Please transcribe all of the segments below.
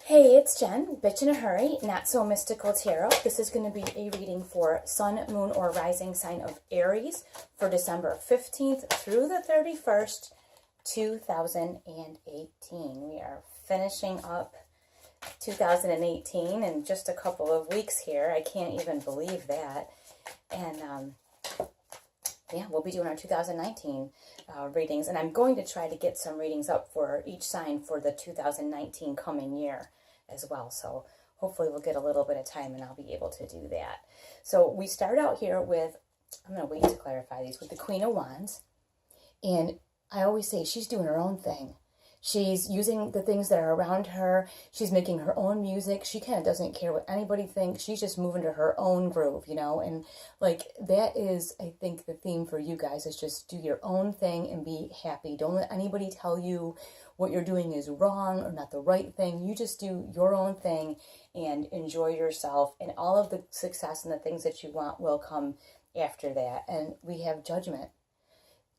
Hey, it's Jen, Bitch in a Hurry, Not So Mystical Tarot. This is going to be a reading for Sun, Moon, or Rising sign of Aries for December 15th through the 31st, 2018. We are finishing up 2018 in just a couple of weeks here. I can't even believe that. And yeah, we'll be doing our 2019 readings, and I'm going to try to get some readings up for each sign for the 2019 coming year as well. So hopefully we'll get a little bit of time and I'll be able to do that. So we start out here with, I'm going to wait to clarify these, with the Queen of Wands. And I always say she's doing her own thing. She's using the things that are around her. She's making her own music. She kind of doesn't care what anybody thinks. She's just moving to her own groove, you know? And like, that is, I think, the theme for you guys is just do your own thing and be happy. Don't let anybody tell you what you're doing is wrong or not the right thing. You just do your own thing and enjoy yourself. And all of the success and the things that you want will come after that. And we have Judgment.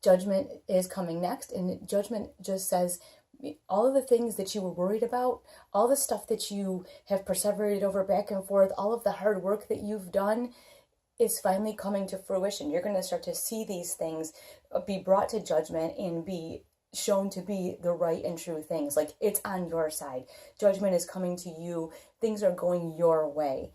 Judgment is coming next. And Judgment just says, all of the things that you were worried about, all the stuff that you have perseverated over back and forth, all of the hard work that you've done is finally coming to fruition. You're going to start to see these things be brought to judgment and be shown to be the right and true things. Like, it's on your side. Judgment is coming to you. Things are going your way.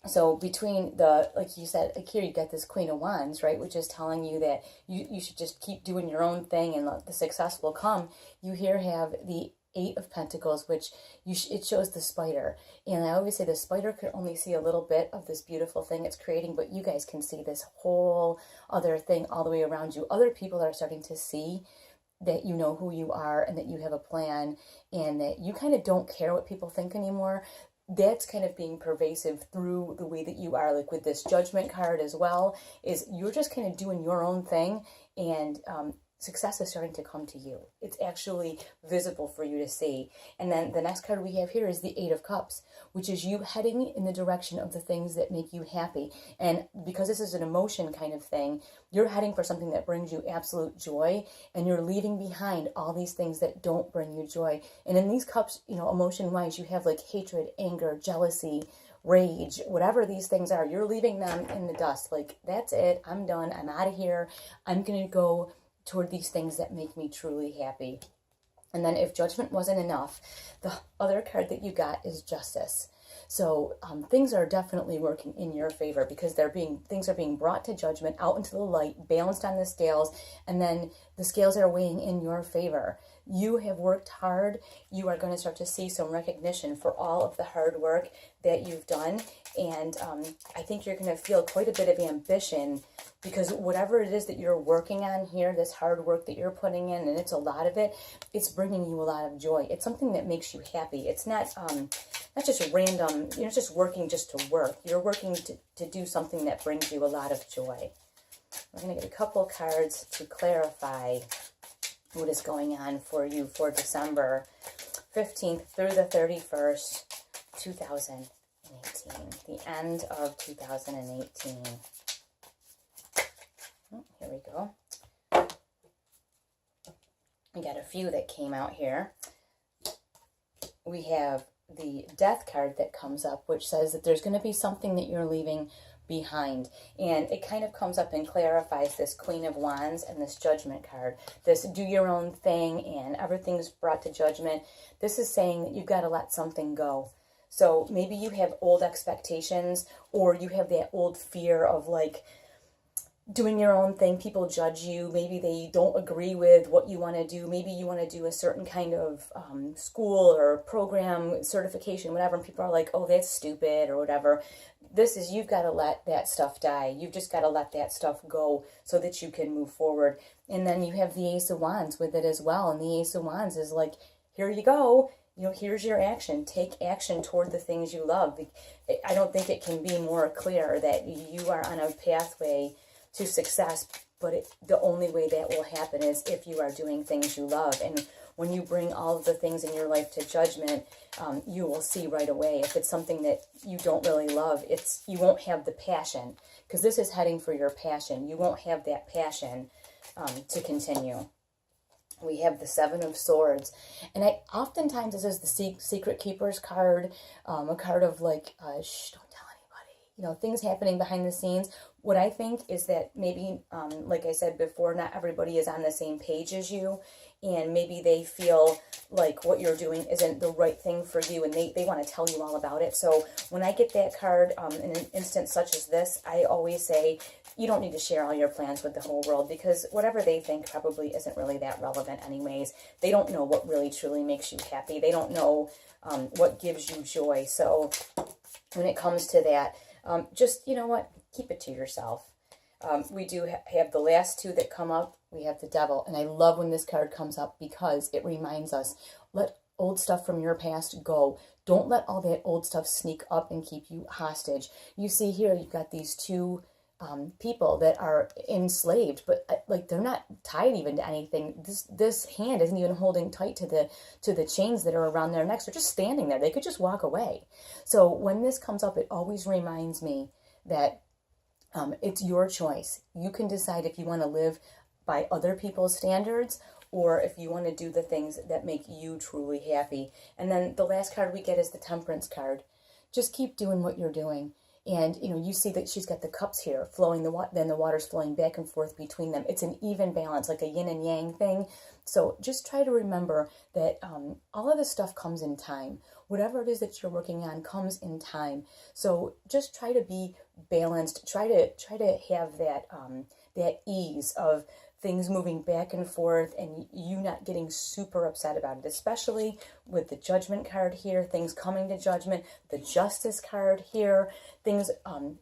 So between the, like you said, like here you got this Queen of Wands, right, which is telling you that you should just keep doing your own thing and the success will come. You here have the Eight of Pentacles, which it shows the spider. And I always say the spider can only see a little bit of this beautiful thing it's creating, but you guys can see this whole other thing all the way around you. Other people are starting to see that you know who you are and that you have a plan and that you kind of don't care what people think anymore. That's kind of being pervasive through the way that you are, like with this Judgment card as well, is you're just kind of doing your own thing, and success is starting to come to you. It's actually visible for you to see. And then the next card we have here is the Eight of Cups, which is you heading in the direction of the things that make you happy. And because this is an emotion kind of thing, you're heading for something that brings you absolute joy, and you're leaving behind all these things that don't bring you joy. And in these cups, you know, emotion-wise, you have like hatred, anger, jealousy, rage, whatever these things are, you're leaving them in the dust. Like, that's it. I'm done. I'm out of here. I'm going to go toward these things that make me truly happy. And then if Judgment wasn't enough, the other card that you got is Justice. So things are definitely working in your favor because things are being brought to judgment, out into the light, balanced on the scales, and then the scales are weighing in your favor. You have worked hard. You are going to start to see some recognition for all of the hard work that you've done. And I think you're going to feel quite a bit of ambition because whatever it is that you're working on here, this hard work that you're putting in, and it's a lot of it, it's bringing you a lot of joy. It's something that makes you happy. It's not just random, you're not just working just to work. You're working to do something that brings you a lot of joy. We're going to get a couple cards to clarify what is going on for you for December 15th through the 31st, 2018. The end of 2018. Oh, here we go. I got a few that came out here. We have the Death card that comes up, which says that there's going to be something that you're leaving behind, and it kind of comes up and clarifies this Queen of Wands and this Judgment card, this do your own thing and everything's brought to judgment. This is saying that you've got to let something go. So maybe you have old expectations, or you have that old fear of like doing your own thing. People judge you. Maybe they don't agree with what you want to do. Maybe you want to do a certain kind of school or program, certification, whatever, and people are like, oh, that's stupid or whatever. This is, you've got to let that stuff die. You've just got to let that stuff go so that you can move forward. And then you have the Ace of Wands with it as well. And the Ace of Wands is like, here you go. You know, here's your action. Take action toward the things you love. I don't think it can be more clear that you are on a pathway to success, but the only way that will happen is if you are doing things you love. And when you bring all of the things in your life to judgment, you will see right away. If it's something that you don't really love, you won't have the passion, because this is heading for your passion. You won't have that passion to continue. We have the Seven of Swords. And I oftentimes, this is the Secret Keeper's card, a card of like, shh, don't tell anybody. You know, things happening behind the scenes. What I think is that maybe, like I said before, not everybody is on the same page as you. And maybe they feel like what you're doing isn't the right thing for you, and they want to tell you all about it. So when I get that card in an instance such as this, I always say, you don't need to share all your plans with the whole world, because whatever they think probably isn't really that relevant anyways. They don't know what really truly makes you happy. They don't know what gives you joy. So when it comes to that, just, you know what, keep it to yourself. We do have the last two that come up. We have the Devil, and I love when this card comes up because it reminds us, let old stuff from your past go. Don't let all that old stuff sneak up and keep you hostage. You see here, you've got these two people that are enslaved, but like they're not tied even to anything. This hand isn't even holding tight to the chains that are around their necks. They're just standing there. They could just walk away. So when this comes up, it always reminds me that it's your choice. You can decide if you want to live by other people's standards or if you want to do the things that make you truly happy. And then the last card we get is the Temperance card. Just keep doing what you're doing. And, you know, you see that she's got the cups here flowing, then the water's flowing back and forth between them. It's an even balance, like a yin and yang thing. So just try to remember that all of this stuff comes in time. Whatever it is that you're working on comes in time. So just try to be balanced. Try to have that ease of things moving back and forth and you not getting super upset about it, especially with the Judgment card here, things coming to judgment, the Justice card here, things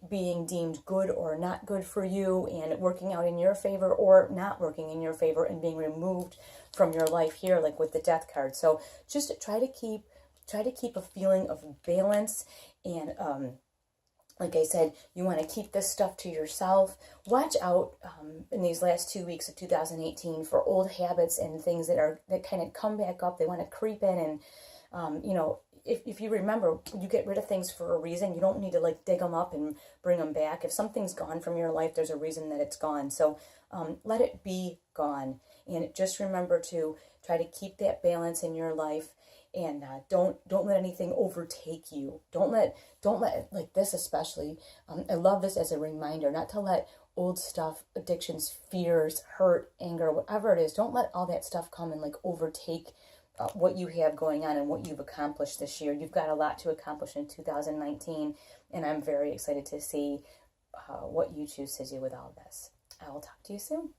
being deemed good or not good for you and working out in your favor or not working in your favor and being removed from your life here, like with the Death card. So just try to keep a feeling of balance and like I said, you want to keep this stuff to yourself. Watch out in these last 2 weeks of 2018 for old habits and things that kind of come back up. They want to creep in and, you know, if you remember, you get rid of things for a reason. You don't need to like dig them up and bring them back. If something's gone from your life, there's a reason that it's gone. So let it be gone. And just remember to try to keep that balance in your life. And don't let anything overtake you. Don't let like this especially. I love this as a reminder not to let old stuff, addictions, fears, hurt, anger, whatever it is. Don't let all that stuff come and like overtake what you have going on and what you've accomplished this year. You've got a lot to accomplish in 2019, and I'm very excited to see what you choose to do with all this. I will talk to you soon.